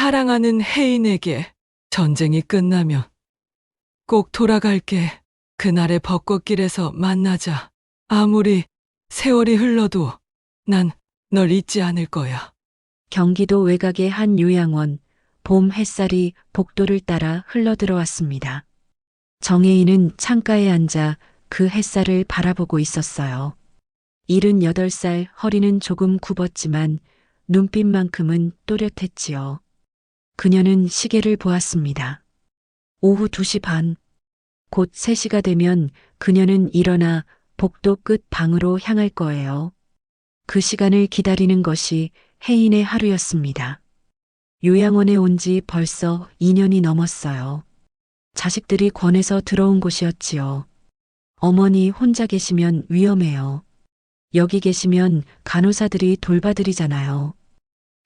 사랑하는 혜인에게 전쟁이 끝나면 꼭 돌아갈게. 그날의 벚꽃길에서 만나자. 아무리 세월이 흘러도 난 널 잊지 않을 거야. 경기도 외곽의 한 요양원, 봄 햇살이 복도를 따라 흘러들어왔습니다. 정혜인은 창가에 앉아 그 햇살을 바라보고 있었어요. 78살, 허리는 조금 굽었지만 눈빛만큼은 또렷했지요. 그녀는 시계를 보았습니다. 오후 2시 반. 곧 3시가 되면 그녀는 일어나 복도 끝 방으로 향할 거예요. 그 시간을 기다리는 것이 혜인의 하루였습니다. 요양원에 온 지 벌써 2년이 넘었어요. 자식들이 권해서 들어온 곳이었지요. 어머니 혼자 계시면 위험해요. 여기 계시면 간호사들이 돌봐드리잖아요.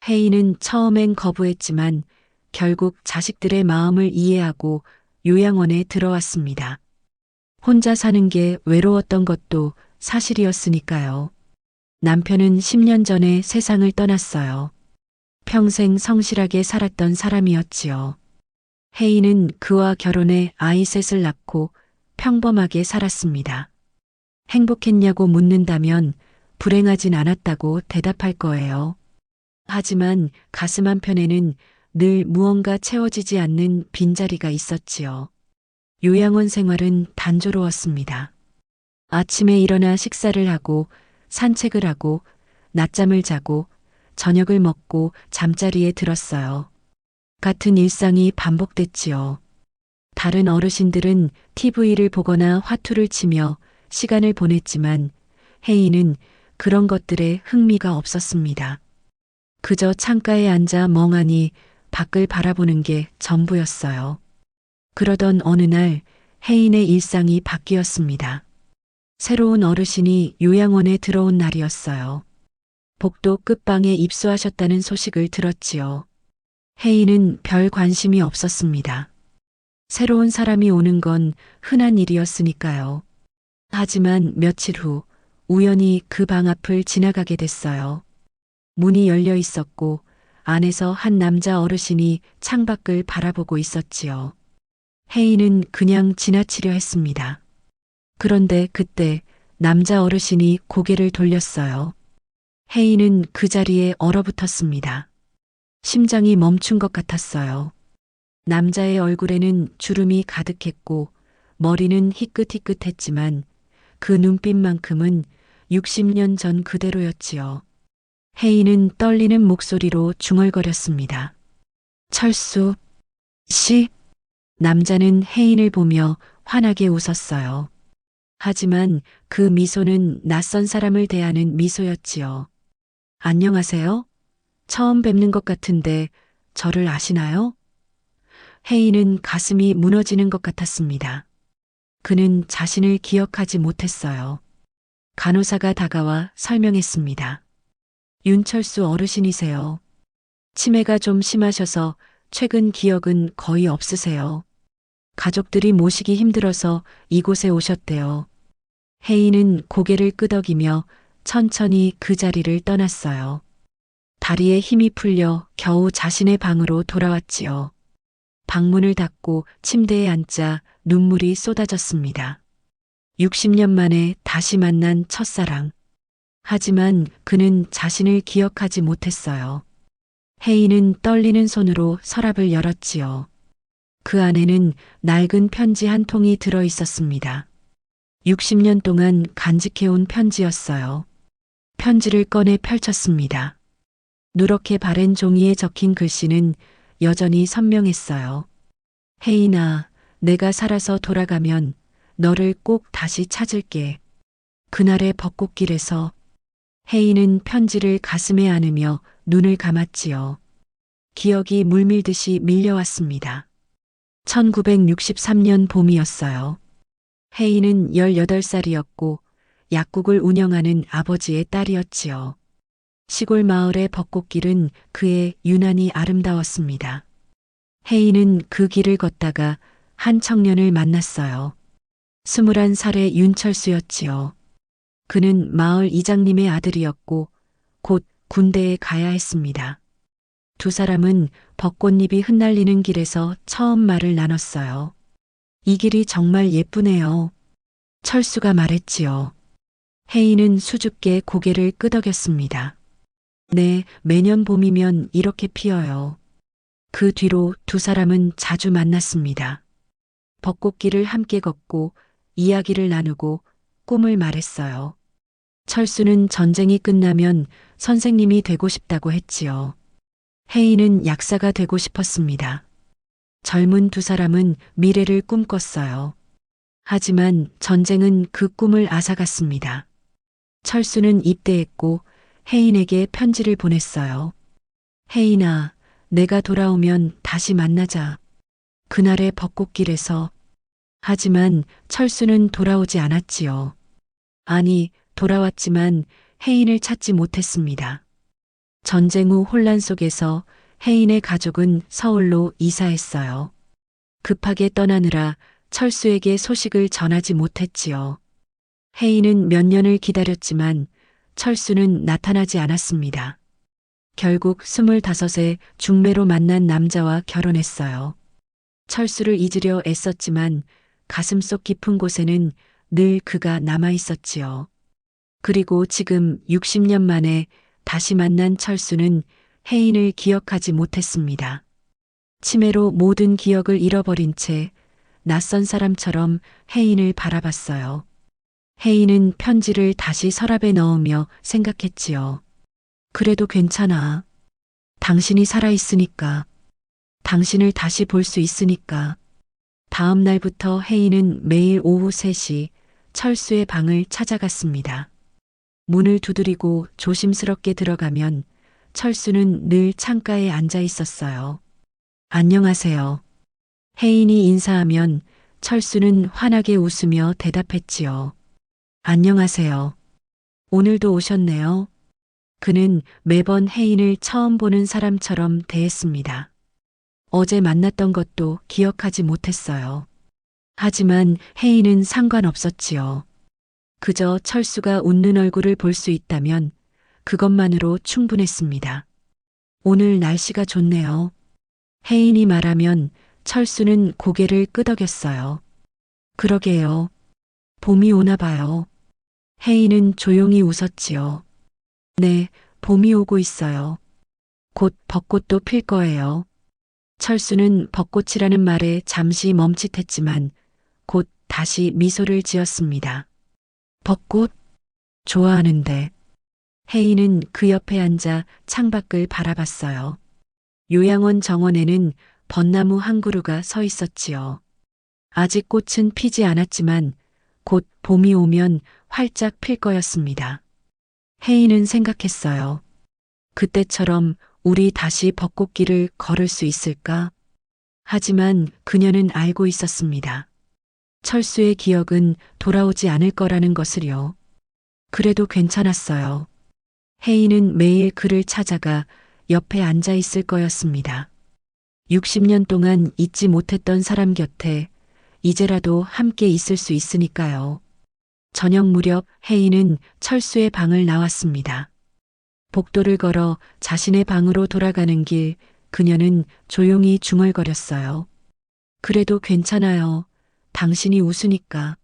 혜인은 처음엔 거부했지만 결국 자식들의 마음을 이해하고 요양원에 들어왔습니다. 혼자 사는 게 외로웠던 것도 사실이었으니까요. 남편은 10년 전에 세상을 떠났어요. 평생 성실하게 살았던 사람이었지요. 혜인은 그와 결혼해 아이 셋을 낳고 평범하게 살았습니다. 행복했냐고 묻는다면 불행하진 않았다고 대답할 거예요. 하지만 가슴 한편에는 늘 무언가 채워지지 않는 빈자리가 있었지요. 요양원 생활은 단조로웠습니다. 아침에 일어나 식사를 하고 산책을 하고 낮잠을 자고 저녁을 먹고 잠자리에 들었어요. 같은 일상이 반복됐지요. 다른 어르신들은 TV를 보거나 화투를 치며 시간을 보냈지만 혜인은 그런 것들에 흥미가 없었습니다. 그저 창가에 앉아 멍하니 밖을 바라보는 게 전부였어요. 그러던 어느 날 혜인의 일상이 바뀌었습니다. 새로운 어르신이 요양원에 들어온 날이었어요. 복도 끝방에 입소하셨다는 소식을 들었지요. 혜인은 별 관심이 없었습니다. 새로운 사람이 오는 건 흔한 일이었으니까요. 하지만 며칠 후 우연히 그 방 앞을 지나가게 됐어요. 문이 열려 있었고 안에서 한 남자 어르신이 창밖을 바라보고 있었지요. 혜인은 그냥 지나치려 했습니다. 그런데 그때 남자 어르신이 고개를 돌렸어요. 혜인은 그 자리에 얼어붙었습니다. 심장이 멈춘 것 같았어요. 남자의 얼굴에는 주름이 가득했고 머리는 희끗희끗했지만 그 눈빛만큼은 60년 전 그대로였지요. 혜인은 떨리는 목소리로 중얼거렸습니다. 철수 씨. 남자는 혜인을 보며 환하게 웃었어요. 하지만 그 미소는 낯선 사람을 대하는 미소였지요. 안녕하세요? 처음 뵙는 것 같은데 저를 아시나요? 혜인은 가슴이 무너지는 것 같았습니다. 그는 자신을 기억하지 못했어요. 간호사가 다가와 설명했습니다. 윤철수 어르신이세요. 치매가 좀 심하셔서 최근 기억은 거의 없으세요. 가족들이 모시기 힘들어서 이곳에 오셨대요. 혜인은 고개를 끄덕이며 천천히 그 자리를 떠났어요. 다리에 힘이 풀려 겨우 자신의 방으로 돌아왔지요. 방문을 닫고 침대에 앉자 눈물이 쏟아졌습니다. 60년 만에 다시 만난 첫사랑. 하지만 그는 자신을 기억하지 못했어요. 혜인은 떨리는 손으로 서랍을 열었지요. 그 안에는 낡은 편지 한 통이 들어 있었습니다. 60년 동안 간직해온 편지였어요. 편지를 꺼내 펼쳤습니다. 누렇게 바랜 종이에 적힌 글씨는 여전히 선명했어요. 혜인아, 내가 살아서 돌아가면 너를 꼭 다시 찾을게. 그날의 벚꽃길에서. 혜인은 편지를 가슴에 안으며 눈을 감았지요. 기억이 물밀듯이 밀려왔습니다. 1963년 봄이었어요. 혜인은 18살이었고 약국을 운영하는 아버지의 딸이었지요. 시골 마을의 벚꽃길은 그의 유난히 아름다웠습니다. 혜인은 그 길을 걷다가 한 청년을 만났어요. 21살의 윤철수였지요. 그는 마을 이장님의 아들이었고 곧 군대에 가야 했습니다. 두 사람은 벚꽃잎이 흩날리는 길에서 처음 말을 나눴어요. 이 길이 정말 예쁘네요. 철수가 말했지요. 혜인은 수줍게 고개를 끄덕였습니다. 네, 매년 봄이면 이렇게 피어요. 그 뒤로 두 사람은 자주 만났습니다. 벚꽃길을 함께 걷고 이야기를 나누고 꿈을 말했어요. 철수는 전쟁이 끝나면 선생님이 되고 싶다고 했지요. 혜인은 약사가 되고 싶었습니다. 젊은 두 사람은 미래를 꿈꿨어요. 하지만 전쟁은 그 꿈을 앗아갔습니다. 철수는 입대했고 혜인에게 편지를 보냈어요. 혜인아, 내가 돌아오면 다시 만나자. 그날의 벚꽃길에서. 하지만 철수는 돌아오지 않았지요. 아니, 돌아왔지만 혜인을 찾지 못했습니다. 전쟁 후 혼란 속에서 혜인의 가족은 서울로 이사했어요. 급하게 떠나느라 철수에게 소식을 전하지 못했지요. 혜인은 몇 년을 기다렸지만 철수는 나타나지 않았습니다. 결국 25에 중매로 만난 남자와 결혼했어요. 철수를 잊으려 애썼지만 가슴속 깊은 곳에는 늘 그가 남아 있었지요. 그리고 지금 60년 만에 다시 만난 철수는 혜인을 기억하지 못했습니다. 치매로 모든 기억을 잃어버린 채 낯선 사람처럼 혜인을 바라봤어요. 혜인은 편지를 다시 서랍에 넣으며 생각했지요. 그래도 괜찮아. 당신이 살아있으니까. 당신을 다시 볼 수 있으니까. 다음 날부터 혜인은 매일 오후 3시 철수의 방을 찾아갔습니다. 문을 두드리고 조심스럽게 들어가면 철수는 늘 창가에 앉아 있었어요. 안녕하세요. 혜인이 인사하면 철수는 환하게 웃으며 대답했지요. 안녕하세요. 오늘도 오셨네요. 그는 매번 혜인을 처음 보는 사람처럼 대했습니다. 어제 만났던 것도 기억하지 못했어요. 하지만 혜인은 상관없었지요. 그저 철수가 웃는 얼굴을 볼 수 있다면 그것만으로 충분했습니다. 오늘 날씨가 좋네요. 혜인이 말하면 철수는 고개를 끄덕였어요. 그러게요. 봄이 오나 봐요. 혜인은 조용히 웃었지요. 네, 봄이 오고 있어요. 곧 벚꽃도 필 거예요. 철수는 벚꽃이라는 말에 잠시 멈칫했지만 곧 다시 미소를 지었습니다. 벚꽃? 좋아하는데. 혜인은 그 옆에 앉아 창밖을 바라봤어요. 요양원 정원에는 벚나무 한 그루가 서 있었지요. 아직 꽃은 피지 않았지만 곧 봄이 오면 활짝 필 거였습니다. 혜인은 생각했어요. 그때처럼 우리 다시 벚꽃길을 걸을 수 있을까? 하지만 그녀는 알고 있었습니다. 철수의 기억은 돌아오지 않을 거라는 것을요. 그래도 괜찮았어요. 혜인은 매일 그를 찾아가 옆에 앉아 있을 거였습니다. 60년 동안 잊지 못했던 사람 곁에 이제라도 함께 있을 수 있으니까요. 저녁 무렵 혜인은 철수의 방을 나왔습니다. 복도를 걸어 자신의 방으로 돌아가는 길, 그녀는 조용히 중얼거렸어요. 그래도 괜찮아요. 당신이 웃으니까.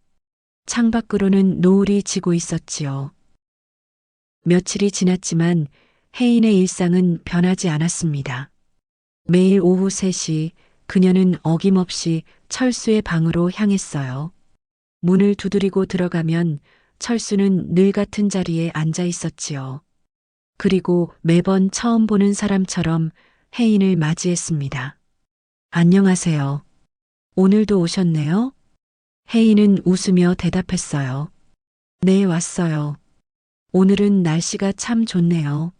창밖으로는 노을이 지고 있었지요. 며칠이 지났지만 혜인의 일상은 변하지 않았습니다. 매일 오후 3시 그녀는 어김없이 철수의 방으로 향했어요. 문을 두드리고 들어가면 철수는 늘 같은 자리에 앉아 있었지요. 그리고 매번 처음 보는 사람처럼 혜인을 맞이했습니다. 안녕하세요. 오늘도 오셨네요? 혜인은 웃으며 대답했어요. 네, 왔어요. 오늘은 날씨가 참 좋네요.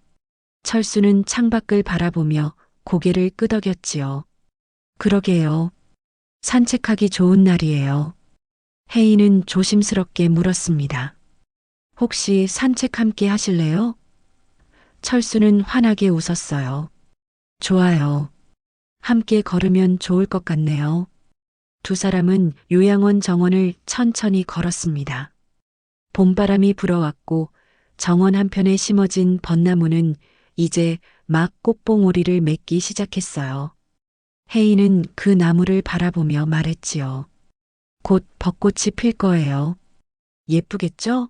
철수는 창밖을 바라보며 고개를 끄덕였지요. 그러게요. 산책하기 좋은 날이에요. 혜인은 조심스럽게 물었습니다. 혹시 산책 함께 하실래요? 철수는 환하게 웃었어요. 좋아요. 함께 걸으면 좋을 것 같네요. 두 사람은 요양원 정원을 천천히 걸었습니다. 봄바람이 불어왔고 정원 한편에 심어진 벚나무는 이제 막 꽃봉오리를 맺기 시작했어요. 혜인은 그 나무를 바라보며 말했지요. 곧 벚꽃이 필 거예요. 예쁘겠죠?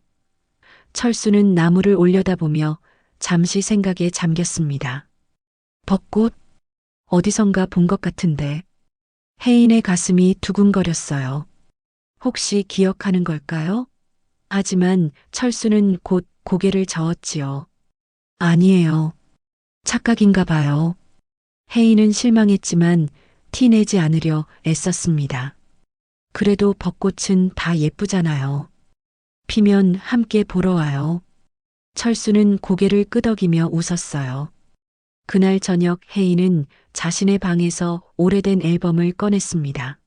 철수는 나무를 올려다보며 잠시 생각에 잠겼습니다. 벚꽃? 어디선가 본 것 같은데. 혜인의 가슴이 두근거렸어요. 혹시 기억하는 걸까요? 하지만 철수는 곧 고개를 저었지요. 아니에요. 착각인가 봐요. 혜인은 실망했지만 티내지 않으려 애썼습니다. 그래도 벚꽃은 다 예쁘잖아요. 피면 함께 보러 와요. 철수는 고개를 끄덕이며 웃었어요. 그날 저녁 혜인은 자신의 방에서 오래된 앨범을 꺼냈습니다.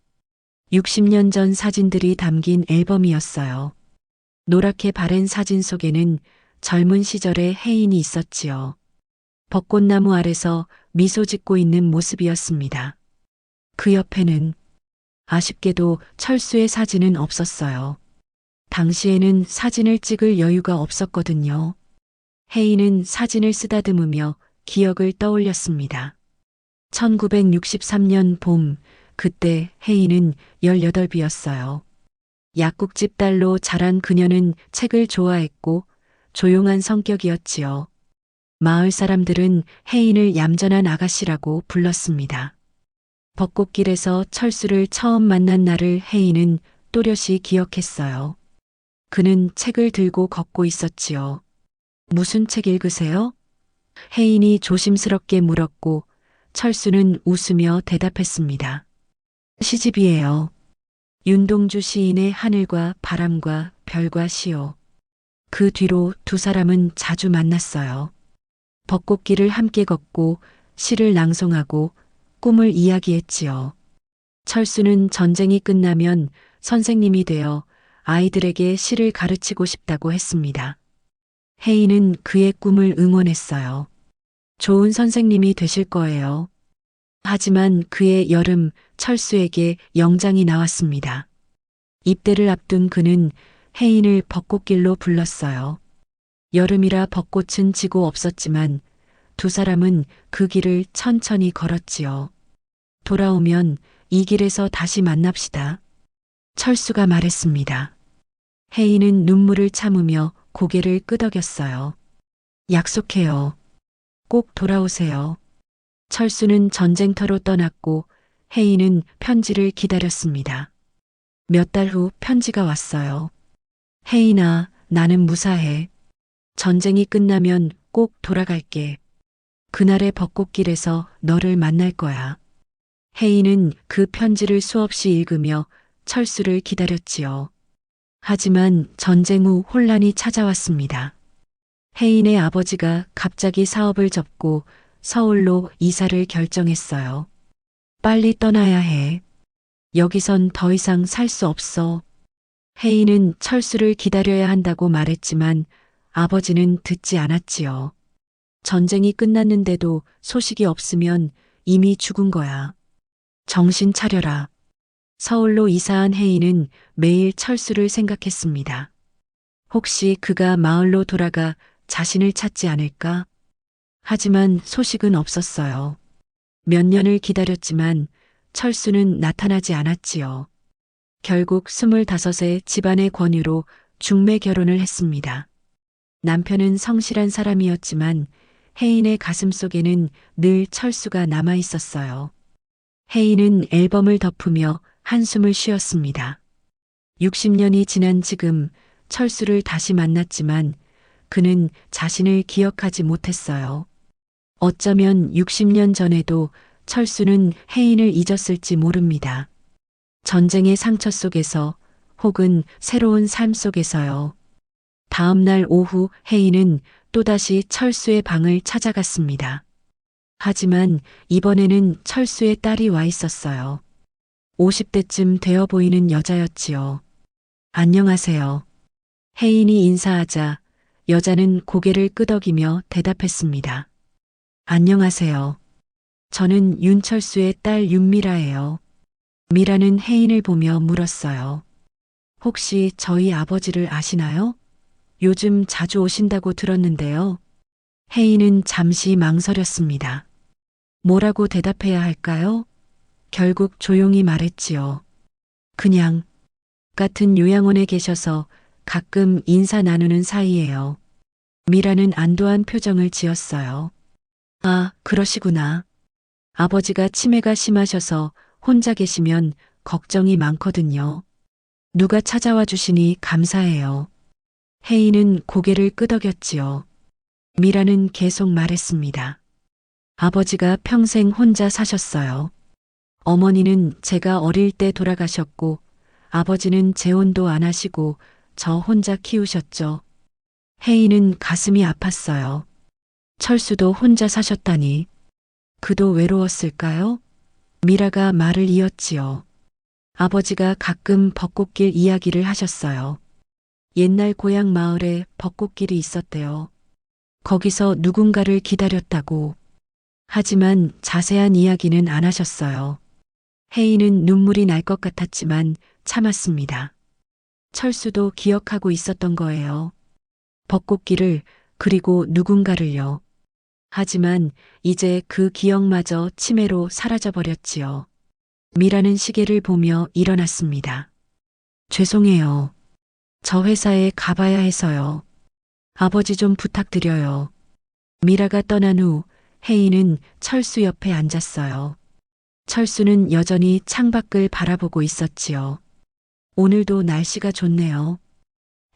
60년 전 사진들이 담긴 앨범이었어요. 노랗게 바랜 사진 속에는 젊은 시절의 혜인이 있었지요. 벚꽃나무 아래서 미소 짓고 있는 모습이었습니다. 그 옆에는 아쉽게도 철수의 사진은 없었어요. 당시에는 사진을 찍을 여유가 없었거든요. 혜인은 사진을 쓰다듬으며 기억을 떠올렸습니다. 1963년 봄, 그때 혜인은 18이었어요. 약국집 딸로 자란 그녀는 책을 좋아했고 조용한 성격이었지요. 마을 사람들은 혜인을 얌전한 아가씨라고 불렀습니다. 벚꽃길에서 철수를 처음 만난 날을 혜인은 또렷이 기억했어요. 그는 책을 들고 걷고 있었지요. 무슨 책 읽으세요? 혜인이 조심스럽게 물었고 철수는 웃으며 대답했습니다. 시집이에요. 윤동주 시인의 하늘과 바람과 별과 시요. 그 뒤로 두 사람은 자주 만났어요. 벚꽃길을 함께 걷고 시를 낭송하고 꿈을 이야기했지요. 철수는 전쟁이 끝나면 선생님이 되어 아이들에게 시를 가르치고 싶다고 했습니다. 혜인은 그의 꿈을 응원했어요. 좋은 선생님이 되실 거예요. 하지만 그의 여름 철수에게 영장이 나왔습니다. 입대를 앞둔 그는 혜인을 벚꽃길로 불렀어요. 여름이라 벚꽃은 지고 없었지만 두 사람은 그 길을 천천히 걸었지요. 돌아오면 이 길에서 다시 만납시다. 철수가 말했습니다. 혜인은 눈물을 참으며 고개를 끄덕였어요. 약속해요. 꼭 돌아오세요. 철수는 전쟁터로 떠났고 혜인은 편지를 기다렸습니다. 몇 달 후 편지가 왔어요. 혜인아, 나는 무사해. 전쟁이 끝나면 꼭 돌아갈게. 그날의 벚꽃길에서 너를 만날 거야. 혜인은 그 편지를 수없이 읽으며 철수를 기다렸지요. 하지만 전쟁 후 혼란이 찾아왔습니다. 혜인의 아버지가 갑자기 사업을 접고 서울로 이사를 결정했어요. 빨리 떠나야 해. 여기선 더 이상 살 수 없어. 혜인은 철수를 기다려야 한다고 말했지만 아버지는 듣지 않았지요. 전쟁이 끝났는데도 소식이 없으면 이미 죽은 거야. 정신 차려라. 서울로 이사한 혜인은 매일 철수를 생각했습니다. 혹시 그가 마을로 돌아가 자신을 찾지 않을까? 하지만 소식은 없었어요. 몇 년을 기다렸지만 철수는 나타나지 않았지요. 결국 25세 집안의 권유로 중매 결혼을 했습니다. 남편은 성실한 사람이었지만 혜인의 가슴 속에는 늘 철수가 남아 있었어요. 혜인은 앨범을 덮으며 한숨을 쉬었습니다. 60년이 지난 지금 철수를 다시 만났지만 그는 자신을 기억하지 못했어요. 어쩌면 60년 전에도 철수는 혜인을 잊었을지 모릅니다. 전쟁의 상처 속에서 혹은 새로운 삶 속에서요. 다음 날 오후 혜인은 또다시 철수의 방을 찾아갔습니다. 하지만 이번에는 철수의 딸이 와 있었어요. 50대쯤 되어 보이는 여자였지요. 안녕하세요. 혜인이 인사하자 여자는 고개를 끄덕이며 대답했습니다. 안녕하세요. 저는 윤철수의 딸 윤미라예요. 미라는 혜인을 보며 물었어요. 혹시 저희 아버지를 아시나요? 요즘 자주 오신다고 들었는데요. 혜인은 잠시 망설였습니다. 뭐라고 대답해야 할까요? 결국 조용히 말했지요. 그냥 같은 요양원에 계셔서 가끔 인사 나누는 사이예요. 미라는 안도한 표정을 지었어요. 아, 그러시구나. 아버지가 치매가 심하셔서 혼자 계시면 걱정이 많거든요. 누가 찾아와 주시니 감사해요. 혜인은 고개를 끄덕였지요. 미라는 계속 말했습니다. 아버지가 평생 혼자 사셨어요. 어머니는 제가 어릴 때 돌아가셨고, 아버지는 재혼도 안 하시고 저 혼자 키우셨죠. 혜인은 가슴이 아팠어요. 철수도 혼자 사셨다니. 그도 외로웠을까요? 미라가 말을 이었지요. 아버지가 가끔 벚꽃길 이야기를 하셨어요. 옛날 고향 마을에 벚꽃길이 있었대요. 거기서 누군가를 기다렸다고. 하지만 자세한 이야기는 안 하셨어요. 혜인은 눈물이 날 것 같았지만 참았습니다. 철수도 기억하고 있었던 거예요. 벚꽃길을, 그리고 누군가를요. 하지만 이제 그 기억마저 치매로 사라져버렸지요. 미라는 시계를 보며 일어났습니다. 죄송해요. 저 회사에 가봐야 해서요. 아버지 좀 부탁드려요. 미라가 떠난 후 혜인은 철수 옆에 앉았어요. 철수는 여전히 창밖을 바라보고 있었지요. 오늘도 날씨가 좋네요.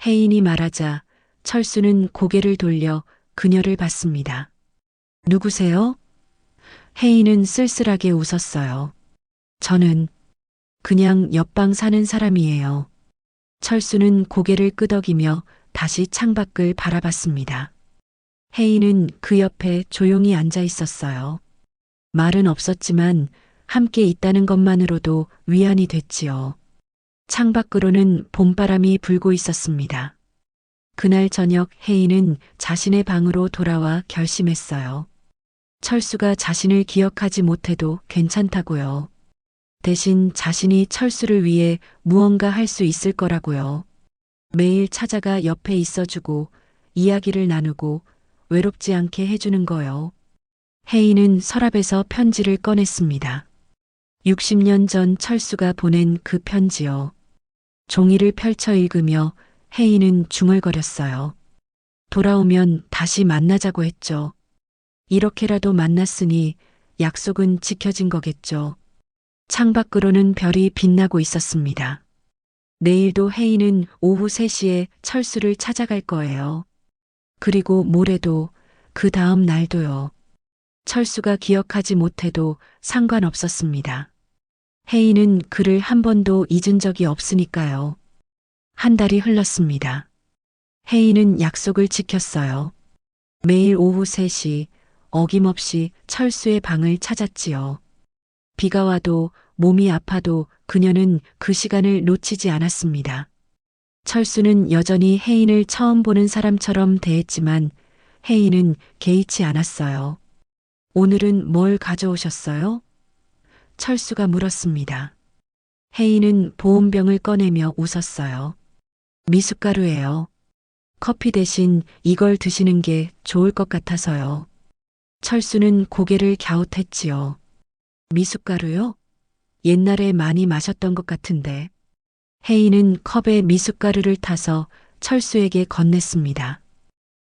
혜인이 말하자 철수는 고개를 돌려 그녀를 봤습니다. 누구세요? 혜인은 쓸쓸하게 웃었어요. 저는 그냥 옆방 사는 사람이에요. 철수는 고개를 끄덕이며 다시 창밖을 바라봤습니다. 혜인은 그 옆에 조용히 앉아 있었어요. 말은 없었지만 함께 있다는 것만으로도 위안이 됐지요. 창밖으로는 봄바람이 불고 있었습니다. 그날 저녁 혜인은 자신의 방으로 돌아와 결심했어요. 철수가 자신을 기억하지 못해도 괜찮다고요. 대신 자신이 철수를 위해 무언가 할 수 있을 거라고요. 매일 찾아가 옆에 있어주고 이야기를 나누고 외롭지 않게 해주는 거요. 혜인은 서랍에서 편지를 꺼냈습니다. 60년 전 철수가 보낸 그 편지요. 종이를 펼쳐 읽으며 혜인은 중얼거렸어요. 돌아오면 다시 만나자고 했죠. 이렇게라도 만났으니 약속은 지켜진 거겠죠. 창밖으로는 별이 빛나고 있었습니다. 내일도 혜인은 오후 3시에 철수를 찾아갈 거예요. 그리고 모레도, 그 다음 날도요. 철수가 기억하지 못해도 상관없었습니다. 혜인은 그를 한 번도 잊은 적이 없으니까요. 한 달이 흘렀습니다. 혜인은 약속을 지켰어요. 매일 오후 3시 어김없이 철수의 방을 찾았지요. 비가 와도 몸이 아파도 그녀는 그 시간을 놓치지 않았습니다. 철수는 여전히 혜인을 처음 보는 사람처럼 대했지만 혜인은 개의치 않았어요. 오늘은 뭘 가져오셨어요? 철수가 물었습니다. 혜인은 보온병을 꺼내며 웃었어요. 미숫가루예요. 커피 대신 이걸 드시는 게 좋을 것 같아서요. 철수는 고개를 갸웃했지요. 미숫가루요? 옛날에 많이 마셨던 것 같은데. 혜인은 컵에 미숫가루를 타서 철수에게 건넸습니다.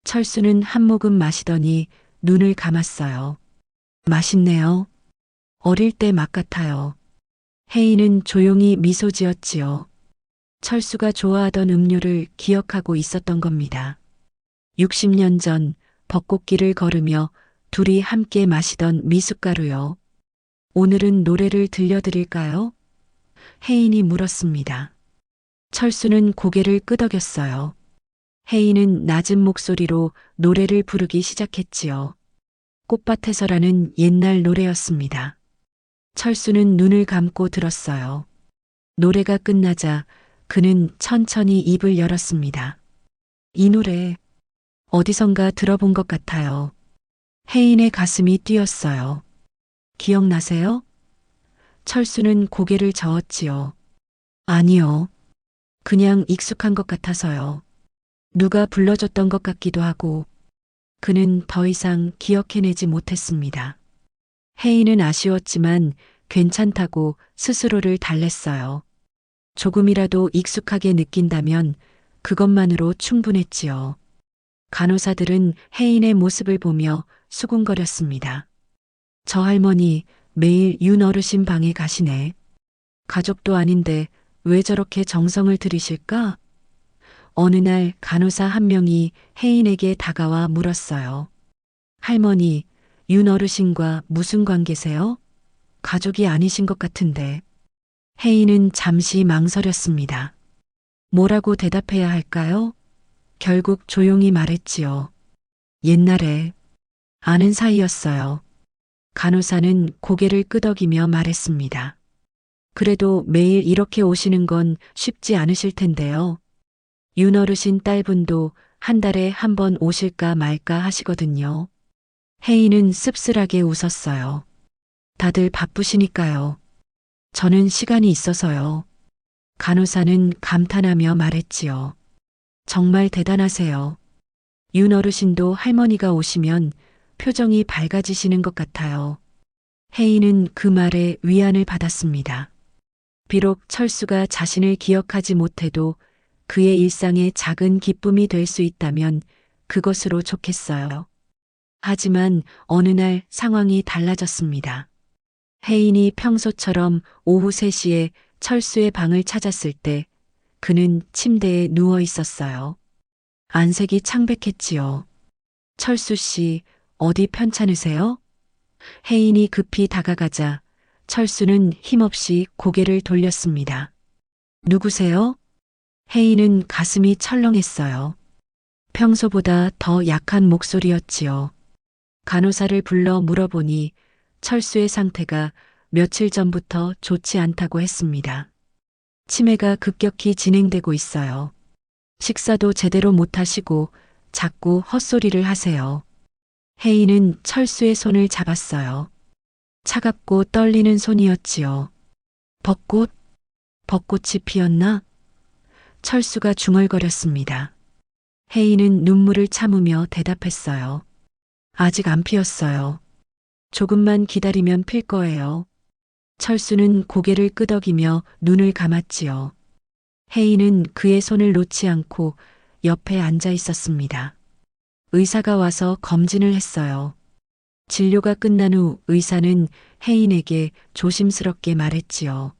철수는 한 모금 마시더니 눈을 감았어요. 맛있네요. 어릴 때 맛 같아요. 혜인은 조용히 미소 지었지요. 철수가 좋아하던 음료를 기억하고 있었던 겁니다. 60년 전 벚꽃길을 걸으며 둘이 함께 마시던 미숫가루요. 오늘은 노래를 들려드릴까요? 혜인이 물었습니다. 철수는 고개를 끄덕였어요. 혜인은 낮은 목소리로 노래를 부르기 시작했지요. 꽃밭에서라는 옛날 노래였습니다. 철수는 눈을 감고 들었어요. 노래가 끝나자 그는 천천히 입을 열었습니다. 이 노래 어디선가 들어본 것 같아요. 혜인의 가슴이 뛰었어요. 기억나세요? 철수는 고개를 저었지요. 아니요. 그냥 익숙한 것 같아서요. 누가 불러줬던 것 같기도 하고. 그는 더 이상 기억해내지 못했습니다. 혜인은 아쉬웠지만 괜찮다고 스스로를 달랬어요. 조금이라도 익숙하게 느낀다면 그것만으로 충분했지요. 간호사들은 혜인의 모습을 보며 수군거렸습니다. 저 할머니 매일 윤 어르신 방에 가시네. 가족도 아닌데 왜 저렇게 정성을 들이실까? 어느 날 간호사 한 명이 혜인에게 다가와 물었어요. 할머니, 윤 어르신과 무슨 관계세요? 가족이 아니신 것 같은데. 혜인은 잠시 망설였습니다. 뭐라고 대답해야 할까요? 결국 조용히 말했지요. 옛날에 아는 사이였어요. 간호사는 고개를 끄덕이며 말했습니다. 그래도 매일 이렇게 오시는 건 쉽지 않으실 텐데요. 윤 어르신 딸분도 한 달에 한 번 오실까 말까 하시거든요. 혜인은 씁쓸하게 웃었어요. 다들 바쁘시니까요. 저는 시간이 있어서요. 간호사는 감탄하며 말했지요. 정말 대단하세요. 윤 어르신도 할머니가 오시면 표정이 밝아지시는 것 같아요. 혜인은 그 말에 위안을 받았습니다. 비록 철수가 자신을 기억하지 못해도 그의 일상에 작은 기쁨이 될 수 있다면 그것으로 좋겠어요. 하지만 어느 날 상황이 달라졌습니다. 혜인이 평소처럼 오후 3시에 철수의 방을 찾았을 때 그는 침대에 누워 있었어요. 안색이 창백했지요. 철수 씨, 어디 편찮으세요? 혜인이 급히 다가가자 철수는 힘없이 고개를 돌렸습니다. 누구세요? 혜인은 가슴이 철렁했어요. 평소보다 더 약한 목소리였지요. 간호사를 불러 물어보니 철수의 상태가 며칠 전부터 좋지 않다고 했습니다. 치매가 급격히 진행되고 있어요. 식사도 제대로 못하시고 자꾸 헛소리를 하세요. 혜인은 철수의 손을 잡았어요. 차갑고 떨리는 손이었지요. 벚꽃? 벚꽃이 피었나? 철수가 중얼거렸습니다. 혜인은 눈물을 참으며 대답했어요. 아직 안 피었어요. 조금만 기다리면 필 거예요. 철수는 고개를 끄덕이며 눈을 감았지요. 혜인은 그의 손을 놓지 않고 옆에 앉아 있었습니다. 의사가 와서 검진을 했어요. 진료가 끝난 후 의사는 혜인에게 조심스럽게 말했지요.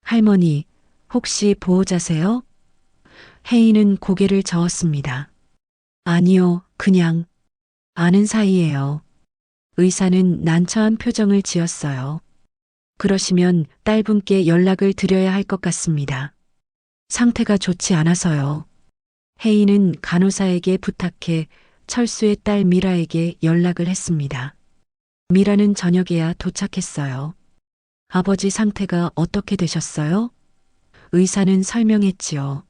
할머니, 혹시 보호자세요? 혜인은 고개를 저었습니다. 아니요, 그냥 아는 사이예요. 의사는 난처한 표정을 지었어요. 그러시면 딸분께 연락을 드려야 할 것 같습니다. 상태가 좋지 않아서요. 혜인은 간호사에게 부탁해 철수의 딸 미라에게 연락을 했습니다. 미라는 저녁에야 도착했어요. 아버지 상태가 어떻게 되셨어요? 의사는 설명했지요.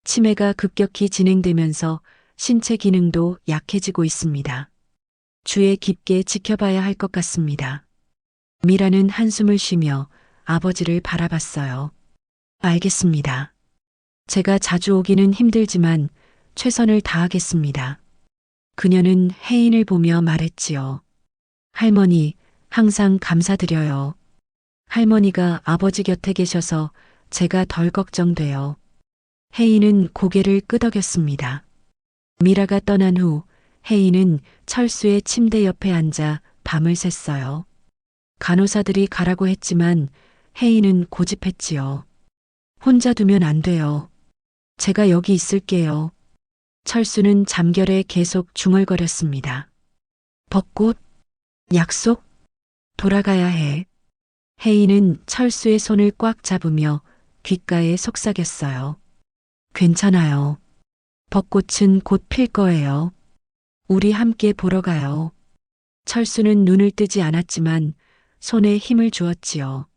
치매가 급격히 진행되면서 신체 기능도 약해지고 있습니다. 주의 깊게 지켜봐야 할 것 같습니다. 미라는 한숨을 쉬며 아버지를 바라봤어요. 알겠습니다. 제가 자주 오기는 힘들지만 최선을 다하겠습니다. 그녀는 혜인을 보며 말했지요. 할머니, 항상 감사드려요. 할머니가 아버지 곁에 계셔서 제가 덜 걱정돼요. 혜인은 고개를 끄덕였습니다. 미라가 떠난 후 혜인은 철수의 침대 옆에 앉아 밤을 샜어요. 간호사들이 가라고 했지만 혜인은 고집했지요. 혼자 두면 안 돼요. 제가 여기 있을게요. 철수는 잠결에 계속 중얼거렸습니다. 벚꽃? 약속? 돌아가야 해. 혜인은 철수의 손을 꽉 잡으며 귓가에 속삭였어요. 괜찮아요. 벚꽃은 곧 필 거예요. 우리 함께 보러 가요. 철수는 눈을 뜨지 않았지만 손에 힘을 주었지요.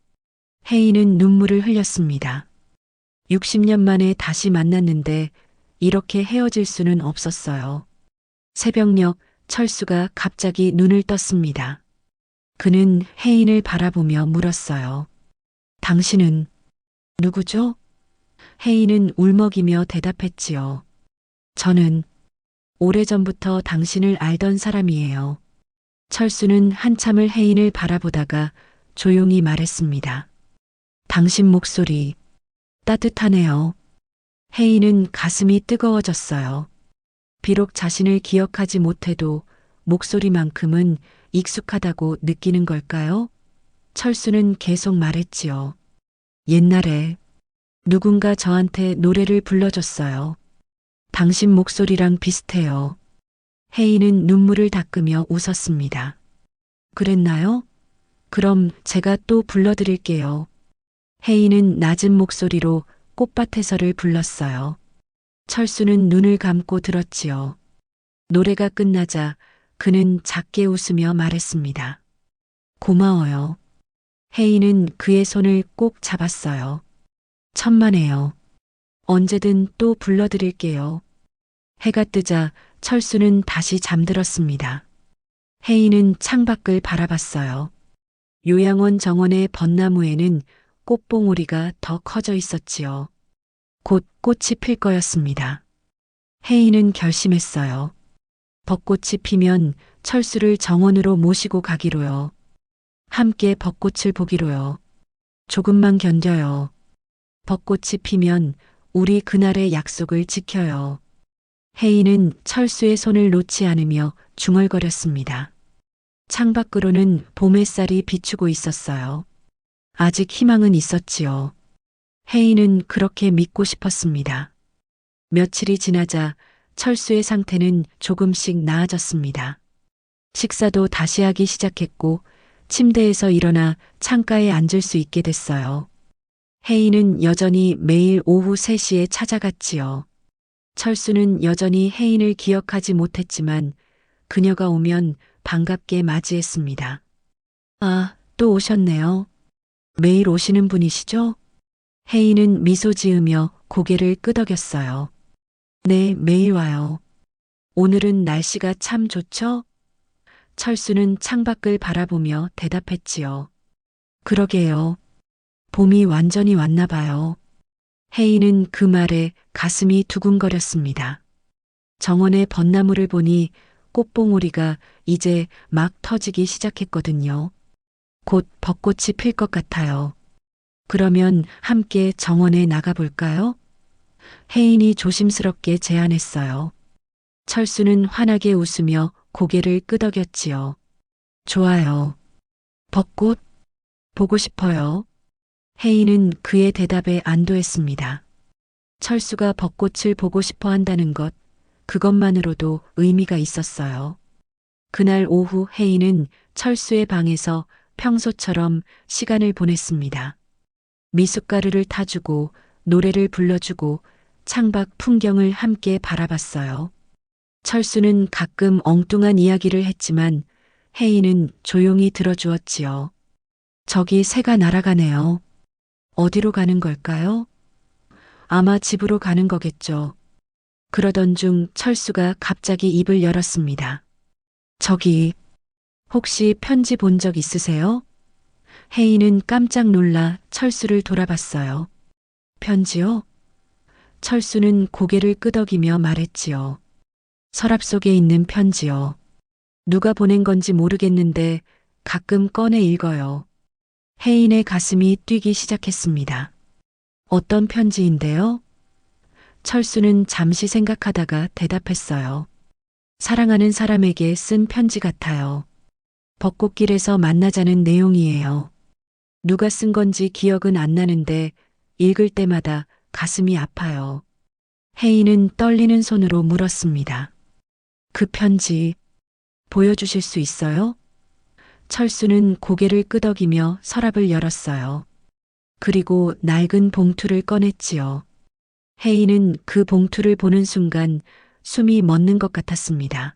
혜인은 눈물을 흘렸습니다. 60년 만에 다시 만났는데 이렇게 헤어질 수는 없었어요. 새벽녘 철수가 갑자기 눈을 떴습니다. 그는 혜인을 바라보며 물었어요. 당신은 누구죠? 혜인은 울먹이며 대답했지요. 저는 오래전부터 당신을 알던 사람이에요. 철수는 한참을 혜인을 바라보다가 조용히 말했습니다. 당신 목소리 따뜻하네요. 혜인은 가슴이 뜨거워졌어요. 비록 자신을 기억하지 못해도 목소리만큼은 익숙하다고 느끼는 걸까요? 철수는 계속 말했지요. 옛날에 누군가 저한테 노래를 불러줬어요. 당신 목소리랑 비슷해요. 혜인은 눈물을 닦으며 웃었습니다. 그랬나요? 그럼 제가 또 불러드릴게요. 혜인은 낮은 목소리로 꽃밭에서를 불렀어요. 철수는 눈을 감고 들었지요. 노래가 끝나자 그는 작게 웃으며 말했습니다. 고마워요. 혜인은 그의 손을 꼭 잡았어요. 천만에요. 언제든 또 불러드릴게요. 해가 뜨자 철수는 다시 잠들었습니다. 혜인은 창밖을 바라봤어요. 요양원 정원의 벚나무에는 꽃봉오리가 더 커져 있었지요. 곧 꽃이 필 거였습니다. 혜인은 결심했어요. 벚꽃이 피면 철수를 정원으로 모시고 가기로요. 함께 벚꽃을 보기로요. 조금만 견뎌요. 벚꽃이 피면 우리 그날의 약속을 지켜요. 혜인은 철수의 손을 놓지 않으며 중얼거렸습니다. 창밖으로는 봄 햇살이 비추고 있었어요. 아직 희망은 있었지요. 혜인은 그렇게 믿고 싶었습니다. 며칠이 지나자 철수의 상태는 조금씩 나아졌습니다. 식사도 다시 하기 시작했고 침대에서 일어나 창가에 앉을 수 있게 됐어요. 혜인은 여전히 매일 오후 3시에 찾아갔지요. 철수는 여전히 혜인을 기억하지 못했지만 그녀가 오면 반갑게 맞이했습니다. 아, 또 오셨네요. 매일 오시는 분이시죠? 혜인은 미소 지으며 고개를 끄덕였어요. 네, 매일 와요. 오늘은 날씨가 참 좋죠? 철수는 창밖을 바라보며 대답했지요. 그러게요. 봄이 완전히 왔나 봐요. 혜인은 그 말에 가슴이 두근거렸습니다. 정원의 벚나무를 보니 꽃봉오리가 이제 막 터지기 시작했거든요. 곧 벚꽃이 필 것 같아요. 그러면 함께 정원에 나가볼까요? 혜인이 조심스럽게 제안했어요. 철수는 환하게 웃으며 고개를 끄덕였지요. 좋아요. 벚꽃? 보고 싶어요. 혜인은 그의 대답에 안도했습니다. 철수가 벚꽃을 보고 싶어 한다는 것, 그것만으로도 의미가 있었어요. 그날 오후 혜인은 철수의 방에서 평소처럼 시간을 보냈습니다. 미숫가루를 타주고 노래를 불러주고 창밖 풍경을 함께 바라봤어요. 철수는 가끔 엉뚱한 이야기를 했지만 혜인은 조용히 들어주었지요. 저기 새가 날아가네요. 어디로 가는 걸까요? 아마 집으로 가는 거겠죠. 그러던 중 철수가 갑자기 입을 열었습니다. 저기, 혹시 편지 본 적 있으세요? 혜인은 깜짝 놀라 철수를 돌아봤어요. 편지요? 철수는 고개를 끄덕이며 말했지요. 서랍 속에 있는 편지요. 누가 보낸 건지 모르겠는데 가끔 꺼내 읽어요. 혜인의 가슴이 뛰기 시작했습니다. 어떤 편지인데요? 철수는 잠시 생각하다가 대답했어요. 사랑하는 사람에게 쓴 편지 같아요. 벚꽃길에서 만나자는 내용이에요. 누가 쓴 건지 기억은 안 나는데 읽을 때마다 가슴이 아파요. 혜인은 떨리는 손으로 물었습니다. 그 편지 보여주실 수 있어요? 철수는 고개를 끄덕이며 서랍을 열었어요. 그리고 낡은 봉투를 꺼냈지요. 혜인은 그 봉투를 보는 순간 숨이 멎는 것 같았습니다.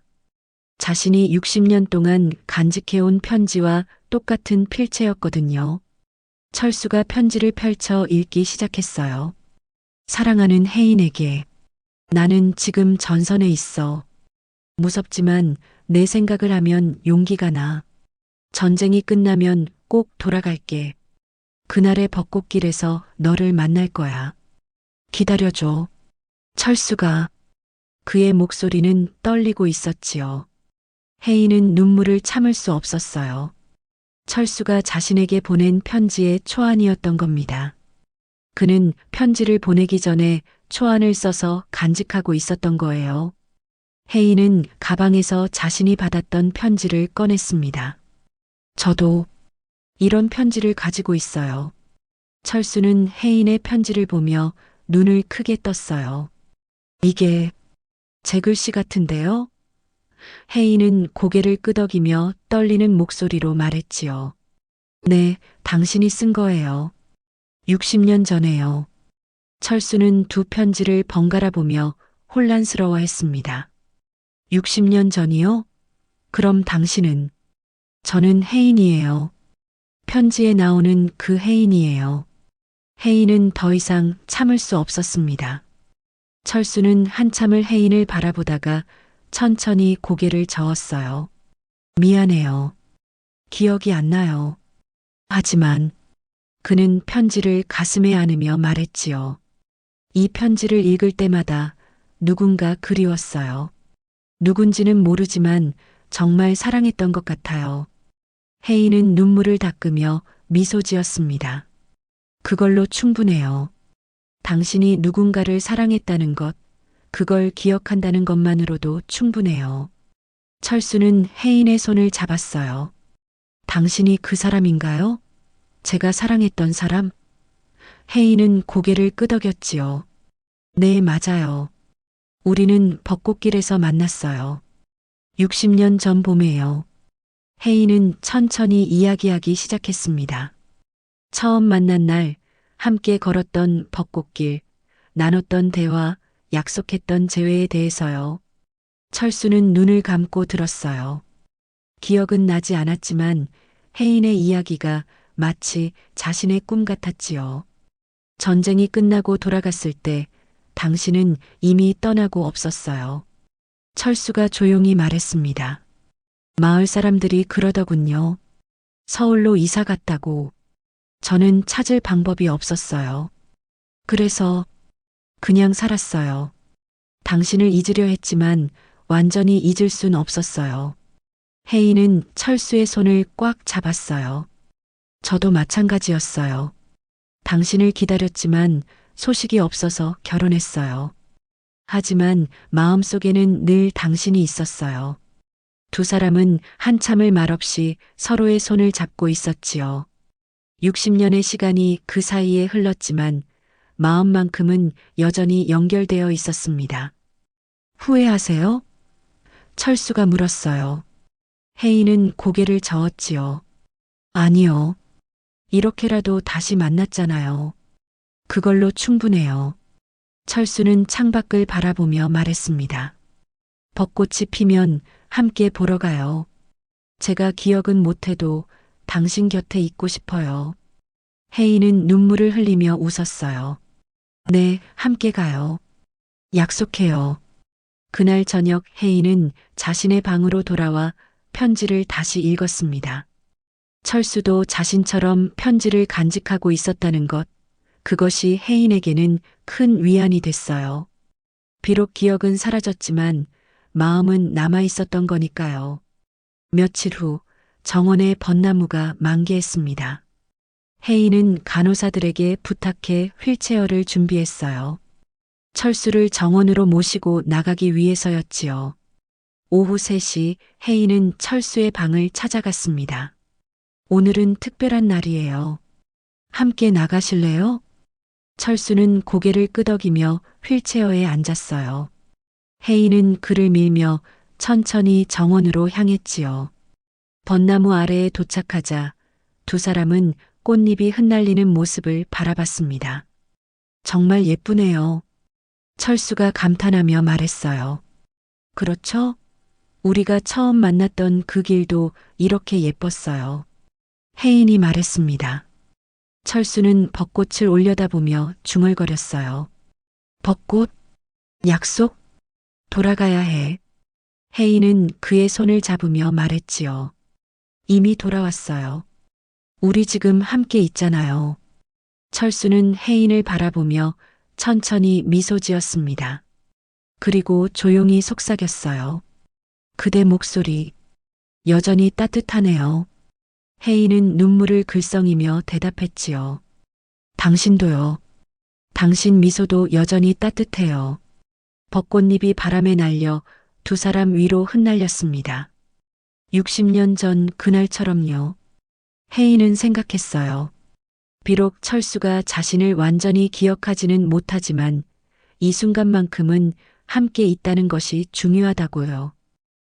자신이 60년 동안 간직해온 편지와 똑같은 필체였거든요. 철수가 편지를 펼쳐 읽기 시작했어요. 사랑하는 혜인에게 나는 지금 전선에 있어. 무섭지만 내 생각을 하면 용기가 나. 전쟁이 끝나면 꼭 돌아갈게. 그날의 벚꽃길에서 너를 만날 거야. 기다려줘. 철수가 그의 목소리는 떨리고 있었지요. 혜인은 눈물을 참을 수 없었어요. 철수가 자신에게 보낸 편지의 초안이었던 겁니다. 그는 편지를 보내기 전에 초안을 써서 간직하고 있었던 거예요. 혜인은 가방에서 자신이 받았던 편지를 꺼냈습니다. 저도 이런 편지를 가지고 있어요. 철수는 혜인의 편지를 보며 눈을 크게 떴어요. 이게 제 글씨 같은데요? 혜인은 고개를 끄덕이며 떨리는 목소리로 말했지요. 네, 당신이 쓴 거예요. 60년 전에요. 철수는 두 편지를 번갈아 보며 혼란스러워했습니다. 60년 전이요? 그럼 당신은? 저는 혜인이에요. 편지에 나오는 그 혜인이에요. 혜인은 더 이상 참을 수 없었습니다. 철수는 한참을 혜인을 바라보다가 천천히 고개를 저었어요. 미안해요. 기억이 안 나요. 하지만 그는 편지를 가슴에 안으며 말했지요. 이 편지를 읽을 때마다 누군가 그리웠어요. 누군지는 모르지만 정말 사랑했던 것 같아요. 혜인은 눈물을 닦으며 미소 지었습니다. 그걸로 충분해요. 당신이 누군가를 사랑했다는 것, 그걸 기억한다는 것만으로도 충분해요. 철수는 혜인의 손을 잡았어요. 당신이 그 사람인가요? 제가 사랑했던 사람? 혜인은 고개를 끄덕였지요. 네, 맞아요. 우리는 벚꽃길에서 만났어요. 60년 전 봄에요. 혜인은 천천히 이야기하기 시작했습니다. 처음 만난 날, 함께 걸었던 벚꽃길, 나눴던 대화, 약속했던 재회에 대해서요. 철수는 눈을 감고 들었어요. 기억은 나지 않았지만 혜인의 이야기가 마치 자신의 꿈 같았지요. 전쟁이 끝나고 돌아갔을 때 당신은 이미 떠나고 없었어요. 철수가 조용히 말했습니다. 마을 사람들이 그러더군요. 서울로 이사 갔다고. 저는 찾을 방법이 없었어요. 그래서 그냥 살았어요. 당신을 잊으려 했지만 완전히 잊을 순 없었어요. 혜인은 철수의 손을 꽉 잡았어요. 저도 마찬가지였어요. 당신을 기다렸지만 소식이 없어서 결혼했어요. 하지만 마음속에는 늘 당신이 있었어요. 두 사람은 한참을 말없이 서로의 손을 잡고 있었지요. 60년의 시간이 그 사이에 흘렀지만 마음만큼은 여전히 연결되어 있었습니다. 후회하세요? 철수가 물었어요. 혜인은 고개를 저었지요. 아니요. 이렇게라도 다시 만났잖아요. 그걸로 충분해요. 철수는 창밖을 바라보며 말했습니다. 벚꽃이 피면 함께 보러 가요. 제가 기억은 못해도 당신 곁에 있고 싶어요. 혜인은 눈물을 흘리며 웃었어요. 네, 함께 가요. 약속해요. 그날 저녁 혜인은 자신의 방으로 돌아와 편지를 다시 읽었습니다. 철수도 자신처럼 편지를 간직하고 있었다는 것, 그것이 혜인에게는 큰 위안이 됐어요. 비록 기억은 사라졌지만 마음은 남아 있었던 거니까요. 며칠 후 정원의 벚나무가 만개했습니다. 혜인은 간호사들에게 부탁해 휠체어를 준비했어요. 철수를 정원으로 모시고 나가기 위해서였지요. 오후 3시 혜인은 철수의 방을 찾아갔습니다. 오늘은 특별한 날이에요. 함께 나가실래요? 철수는 고개를 끄덕이며 휠체어에 앉았어요. 혜인은 그를 밀며 천천히 정원으로 향했지요. 벚나무 아래에 도착하자 두 사람은 꽃잎이 흩날리는 모습을 바라봤습니다. 정말 예쁘네요. 철수가 감탄하며 말했어요. 그렇죠? 우리가 처음 만났던 그 길도 이렇게 예뻤어요. 혜인이 말했습니다. 철수는 벚꽃을 올려다보며 중얼거렸어요. 벚꽃? 약속? 돌아가야 해. 혜인은 그의 손을 잡으며 말했지요. 이미 돌아왔어요. 우리 지금 함께 있잖아요. 철수는 혜인을 바라보며 천천히 미소 지었습니다. 그리고 조용히 속삭였어요. 그대 목소리 여전히 따뜻하네요. 혜인은 눈물을 글썽이며 대답했지요. 당신도요. 당신 미소도 여전히 따뜻해요. 벚꽃잎이 바람에 날려 두 사람 위로 흩날렸습니다. 60년 전 그날처럼요. 혜인은 생각했어요. 비록 철수가 자신을 완전히 기억하지는 못하지만 이 순간만큼은 함께 있다는 것이 중요하다고요.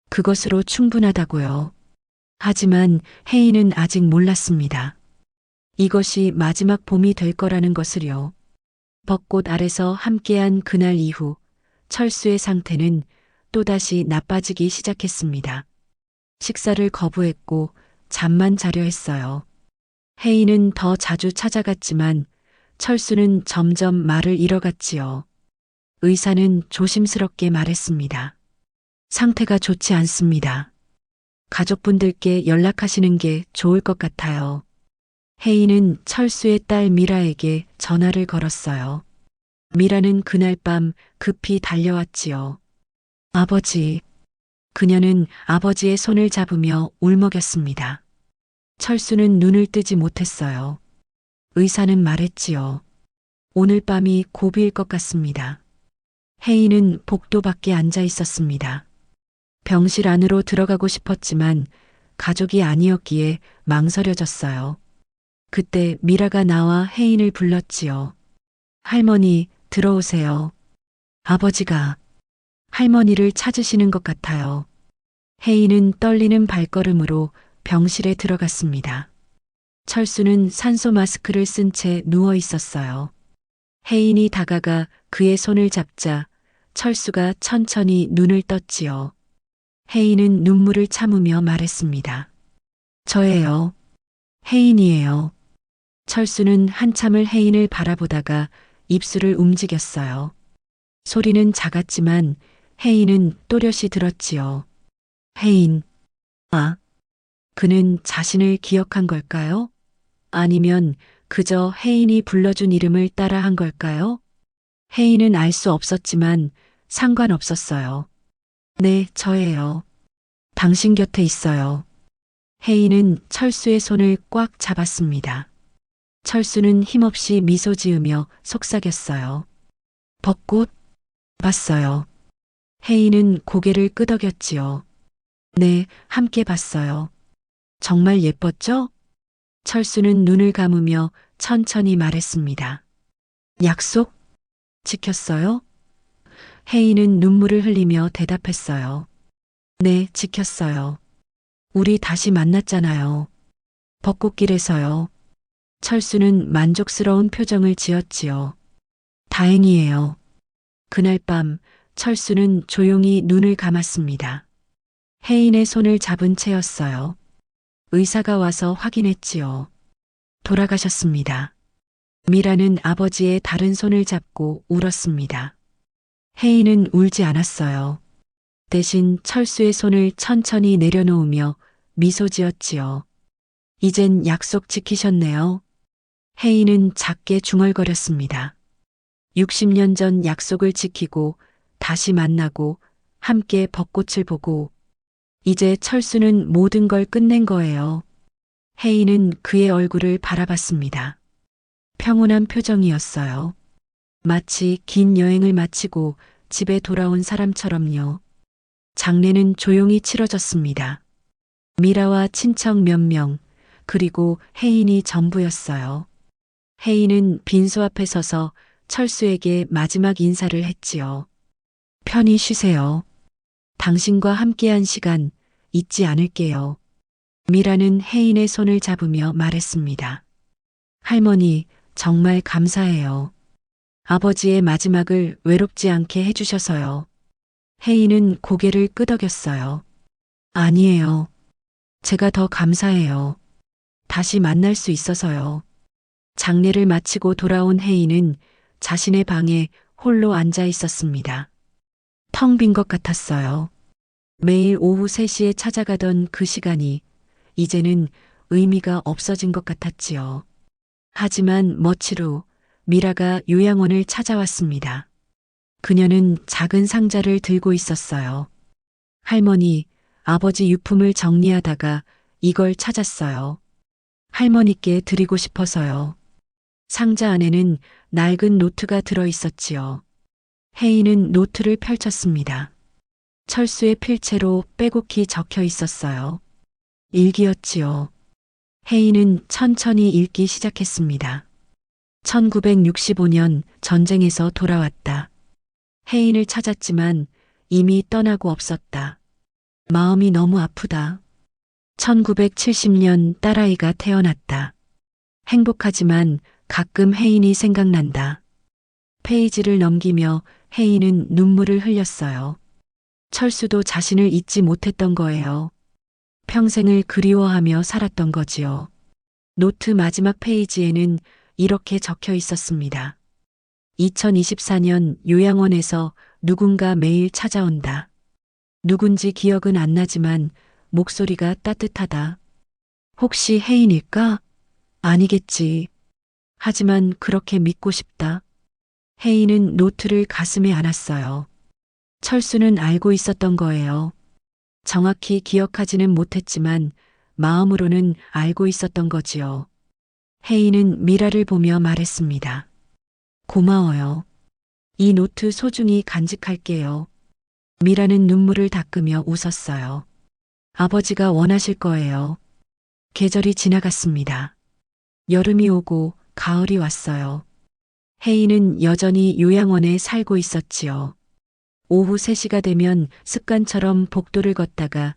그것으로 충분하다고요. 하지만 혜인은 아직 몰랐습니다. 이것이 마지막 봄이 될 거라는 것을요. 벚꽃 아래서 함께한 그날 이후 철수의 상태는 또다시 나빠지기 시작했습니다. 식사를 거부했고 잠만 자려 했어요. 혜인은 더 자주 찾아갔지만 철수는 점점 말을 잃어갔지요. 의사는 조심스럽게 말했습니다. 상태가 좋지 않습니다. 가족분들께 연락하시는 게 좋을 것 같아요. 혜인은 철수의 딸 미라에게 전화를 걸었어요. 미라는 그날 밤 급히 달려왔지요. 아버지. 그녀는 아버지의 손을 잡으며 울먹였습니다. 철수는 눈을 뜨지 못했어요. 의사는 말했지요. 오늘 밤이 고비일 것 같습니다. 혜인은 복도 밖에 앉아 있었습니다. 병실 안으로 들어가고 싶었지만 가족이 아니었기에 망설여졌어요. 그때 미라가 나와 혜인을 불렀지요. 할머니, 들어오세요. 아버지가 할머니를 찾으시는 것 같아요. 혜인은 떨리는 발걸음으로 병실에 들어갔습니다. 철수는 산소 마스크를 쓴 채 누워 있었어요. 혜인이 다가가 그의 손을 잡자 철수가 천천히 눈을 떴지요. 혜인은 눈물을 참으며 말했습니다. 저예요. 혜인이에요. 철수는 한참을 혜인을 바라보다가 입술을 움직였어요. 소리는 작았지만 혜인은 또렷이 들었지요. 혜인. 아. 그는 자신을 기억한 걸까요? 아니면 그저 혜인이 불러준 이름을 따라 한 걸까요? 혜인은 알 수 없었지만 상관없었어요. 네, 저예요. 당신 곁에 있어요. 혜인은 철수의 손을 꽉 잡았습니다. 철수는 힘없이 미소 지으며 속삭였어요. 벚꽃? 봤어요. 혜인은 고개를 끄덕였지요. 네, 함께 봤어요. 정말 예뻤죠? 철수는 눈을 감으며 천천히 말했습니다. 약속? 지켰어요? 혜인은 눈물을 흘리며 대답했어요. 네, 지켰어요. 우리 다시 만났잖아요. 벚꽃길에서요. 철수는 만족스러운 표정을 지었지요. 다행이에요. 그날 밤 철수는 조용히 눈을 감았습니다. 혜인의 손을 잡은 채였어요. 의사가 와서 확인했지요. 돌아가셨습니다. 미라는 아버지의 다른 손을 잡고 울었습니다. 혜인은 울지 않았어요. 대신 철수의 손을 천천히 내려놓으며 미소 지었지요. 이젠 약속 지키셨네요. 혜인은 작게 중얼거렸습니다. 60년 전 약속을 지키고 다시 만나고 함께 벚꽃을 보고 이제 철수는 모든 걸 끝낸 거예요. 혜인은 그의 얼굴을 바라봤습니다. 평온한 표정이었어요. 마치 긴 여행을 마치고 집에 돌아온 사람처럼요. 장례는 조용히 치러졌습니다. 미라와 친척 몇 명, 그리고 혜인이 전부였어요. 혜인은 빈소 앞에 서서 철수에게 마지막 인사를 했지요. 편히 쉬세요. 당신과 함께한 시간 잊지 않을게요. 미라는 혜인의 손을 잡으며 말했습니다. 할머니, 정말 감사해요. 아버지의 마지막을 외롭지 않게 해주셔서요. 혜인은 고개를 끄덕였어요. 아니에요. 제가 더 감사해요. 다시 만날 수 있어서요. 장례를 마치고 돌아온 혜인은 자신의 방에 홀로 앉아 있었습니다. 텅 빈 것 같았어요. 매일 오후 3시에 찾아가던 그 시간이 이제는 의미가 없어진 것 같았지요. 하지만 며칠 후 미라가 요양원을 찾아왔습니다. 그녀는 작은 상자를 들고 있었어요. 할머니, 아버지 유품을 정리하다가 이걸 찾았어요. 할머니께 드리고 싶어서요. 상자 안에는 낡은 노트가 들어 있었지요. 혜인은 노트를 펼쳤습니다. 철수의 필체로 빼곡히 적혀 있었어요. 일기였지요. 혜인은 천천히 읽기 시작했습니다. 1965년 전쟁에서 돌아왔다. 혜인을 찾았지만 이미 떠나고 없었다. 마음이 너무 아프다. 1970년 딸아이가 태어났다. 행복하지만 가끔 혜인이 생각난다. 페이지를 넘기며 혜인은 눈물을 흘렸어요. 철수도 자신을 잊지 못했던 거예요. 평생을 그리워하며 살았던 거지요. 노트 마지막 페이지에는 이렇게 적혀 있었습니다. 2024년 요양원에서 누군가 매일 찾아온다. 누군지 기억은 안 나지만 목소리가 따뜻하다. 혹시 혜인일까? 아니겠지. 하지만 그렇게 믿고 싶다. 혜인은 노트를 가슴에 안았어요. 철수는 알고 있었던 거예요. 정확히 기억하지는 못했지만 마음으로는 알고 있었던 거지요. 혜인은 미라를 보며 말했습니다. 고마워요. 이 노트 소중히 간직할게요. 미라는 눈물을 닦으며 웃었어요. 아버지가 원하실 거예요. 계절이 지나갔습니다. 여름이 오고 가을이 왔어요. 혜인은 여전히 요양원에 살고 있었지요. 오후 3시가 되면 습관처럼 복도를 걷다가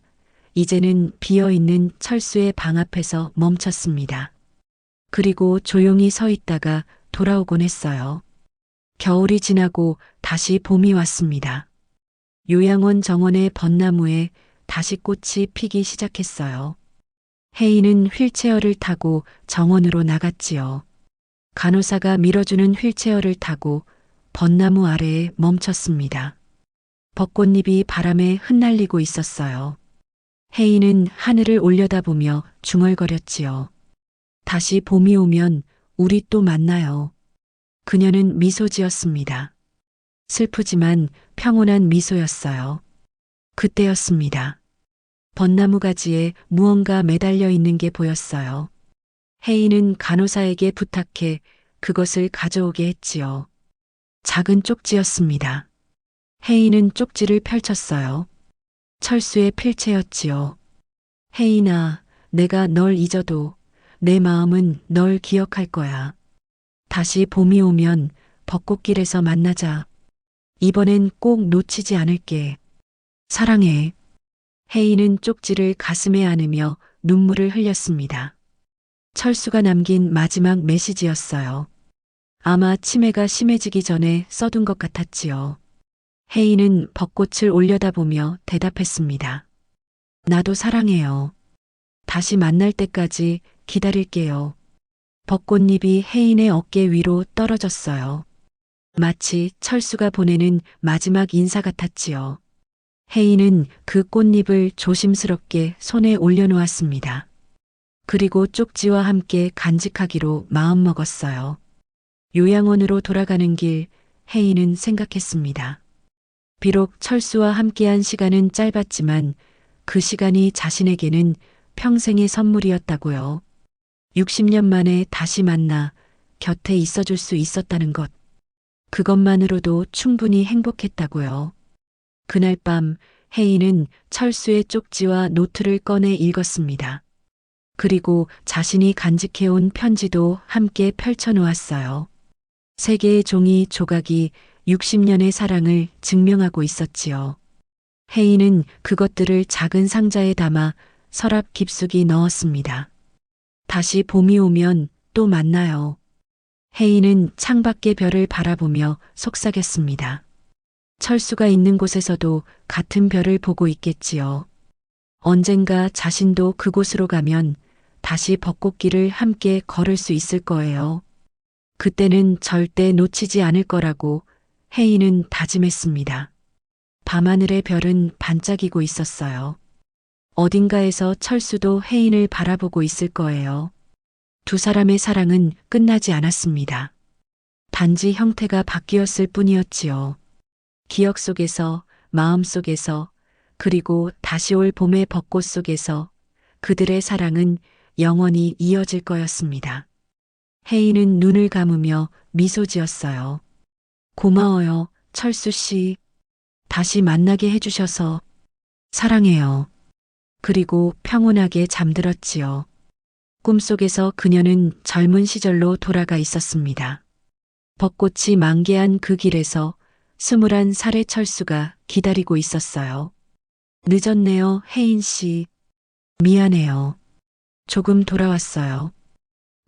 이제는 비어있는 철수의 방 앞에서 멈췄습니다. 그리고 조용히 서 있다가 돌아오곤 했어요. 겨울이 지나고 다시 봄이 왔습니다. 요양원 정원의 벚나무에 다시 꽃이 피기 시작했어요. 혜인은 휠체어를 타고 정원으로 나갔지요. 간호사가 밀어주는 휠체어를 타고 벚나무 아래에 멈췄습니다. 벚꽃잎이 바람에 흩날리고 있었어요. 혜인은 하늘을 올려다보며 중얼거렸지요. 다시 봄이 오면 우리 또 만나요. 그녀는 미소 지었습니다. 슬프지만 평온한 미소였어요. 그때였습니다. 벚나무 가지에 무언가 매달려 있는 게 보였어요. 혜인은 간호사에게 부탁해 그것을 가져오게 했지요. 작은 쪽지였습니다. 혜인은 쪽지를 펼쳤어요. 철수의 필체였지요. 혜인아, 내가 널 잊어도 내 마음은 널 기억할 거야. 다시 봄이 오면 벚꽃길에서 만나자. 이번엔 꼭 놓치지 않을게. 사랑해. 혜인은 쪽지를 가슴에 안으며 눈물을 흘렸습니다. 철수가 남긴 마지막 메시지였어요. 아마 치매가 심해지기 전에 써둔 것 같았지요. 혜인은 벚꽃을 올려다보며 대답했습니다. 나도 사랑해요. 다시 만날 때까지 기다릴게요. 벚꽃잎이 혜인의 어깨 위로 떨어졌어요. 마치 철수가 보내는 마지막 인사 같았지요. 혜인은 그 꽃잎을 조심스럽게 손에 올려놓았습니다. 그리고 쪽지와 함께 간직하기로 마음먹었어요. 요양원으로 돌아가는 길 혜인은 생각했습니다. 비록 철수와 함께한 시간은 짧았지만 그 시간이 자신에게는 평생의 선물이었다고요. 60년 만에 다시 만나 곁에 있어줄 수 있었다는 것. 그것만으로도 충분히 행복했다고요. 그날 밤 혜인은 철수의 쪽지와 노트를 꺼내 읽었습니다. 그리고 자신이 간직해온 편지도 함께 펼쳐놓았어요. 세 개의 종이 조각이 60년의 사랑을 증명하고 있었지요. 혜인은 그것들을 작은 상자에 담아 서랍 깊숙이 넣었습니다. 다시 봄이 오면 또 만나요. 혜인은 창밖의 별을 바라보며 속삭였습니다. 철수가 있는 곳에서도 같은 별을 보고 있겠지요. 언젠가 자신도 그곳으로 가면 다시 벚꽃길을 함께 걸을 수 있을 거예요. 그때는 절대 놓치지 않을 거라고 혜인은 다짐했습니다. 밤하늘의 별은 반짝이고 있었어요. 어딘가에서 철수도 혜인을 바라보고 있을 거예요. 두 사람의 사랑은 끝나지 않았습니다. 단지 형태가 바뀌었을 뿐이었지요. 기억 속에서, 마음 속에서, 그리고 다시 올 봄의 벚꽃 속에서 그들의 사랑은 영원히 이어질 거였습니다. 혜인은 눈을 감으며 미소 지었어요. 고마워요, 철수 씨. 다시 만나게 해주셔서 사랑해요. 그리고 평온하게 잠들었지요. 꿈속에서 그녀는 젊은 시절로 돌아가 있었습니다. 벚꽃이 만개한 그 길에서 21살의 철수가 기다리고 있었어요. 늦었네요, 혜인 씨. 미안해요. 조금 돌아왔어요.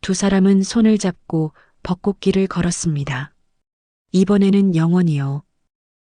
두 사람은 손을 잡고 벚꽃길을 걸었습니다. 이번에는 영원히요.